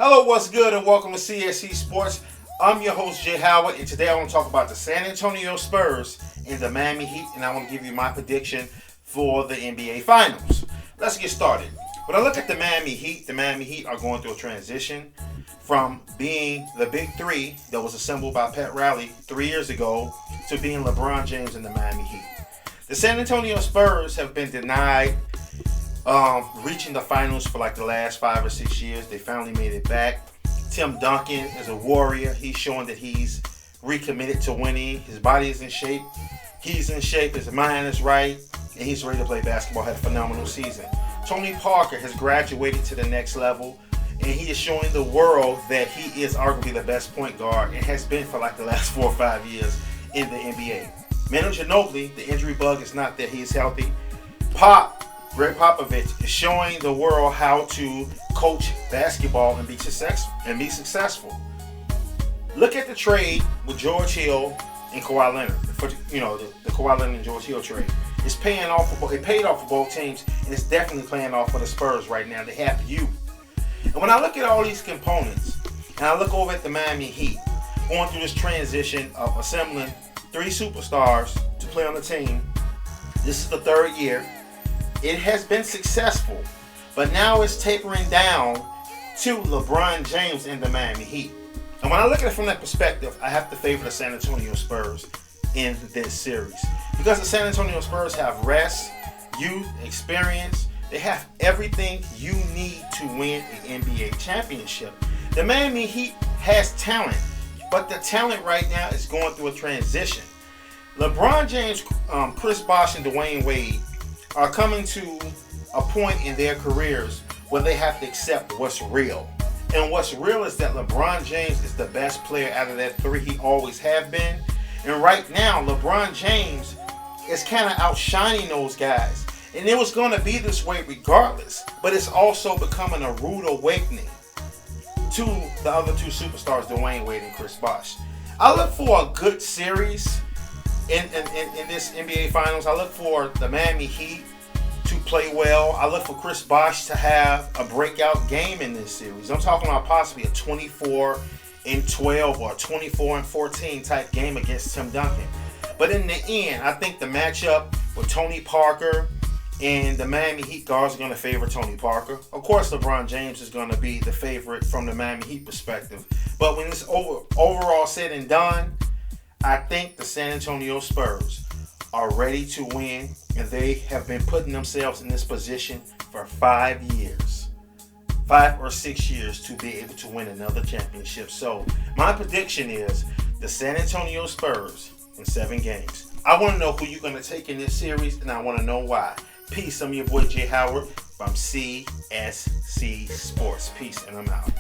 Hello, what's good, and welcome to S.V.G Sports. I'm your host, Jay Howard, and today I want to talk about the San Antonio Spurs and the Miami Heat, and I want to give you my prediction for the NBA Finals. Let's get started. When I look at the Miami Heat are going through a transition from being the Big Three that was assembled by Pat Riley 3 years ago to being LeBron James and the Miami Heat. The San Antonio Spurs have been denied reaching the finals for like the last 5 or 6 years. They finally made it back. Tim Duncan is a warrior. He's showing that he's recommitted to winning. His body is in shape. He's in shape. His mind is right. And he's ready to play basketball. Had a phenomenal season. Tony Parker has graduated to the next level. And he is showing the world that he is arguably the best point guard and has been for like the last 4 or 5 years in the NBA. Manu Ginobili, the injury bug is not there. He is healthy. Greg Popovich is showing the world how to coach basketball and be successful. Look at the trade with George Hill and Kawhi Leonard. The Kawhi Leonard and George Hill trade. It's paying off. It paid off for both teams, and it's definitely paying off for the Spurs right now. They have youth. And when I look at all these components, and I look over at the Miami Heat, going through this transition of assembling 3 superstars to play on the team, this is the 3rd year. It has been successful, but now it's tapering down to LeBron James and the Miami Heat. And when I look at it from that perspective, I have to favor the San Antonio Spurs in this series. Because the San Antonio Spurs have rest, youth, experience. They have everything you need to win an NBA championship. The Miami Heat has talent, but the talent right now is going through a transition. LeBron James, Chris Bosh, and Dwayne Wade are coming to a point in their careers where they have to accept what's real. And what's real is that LeBron James is the best player out of that 3. He always have been. And right now, LeBron James is kind of outshining those guys. And it was going to be this way regardless. But it's also becoming a rude awakening to the other 2 superstars, Dwayne Wade and Chris Bosh. I look for a good series in this NBA Finals. I look for the Miami Heat to play well. I look for Chris Bosh to have a breakout game in this series. I'm talking about possibly a 24-12 or a 24-14 type game against Tim Duncan. But in the end, I think the matchup with Tony Parker and the Miami Heat guards are going to favor Tony Parker. Of course, LeBron James is going to be the favorite from the Miami Heat perspective. But when it's overall said and done, I think the San Antonio Spurs are ready to win, and they have been putting themselves in this position for 5 years. 5 or 6 years to be able to win another championship. So my prediction is the San Antonio Spurs in 7 games. I want to know who you're going to take in this series, and I want to know why. Peace. I'm your boy Jay Howard from CSC Sports. Peace, and I'm out.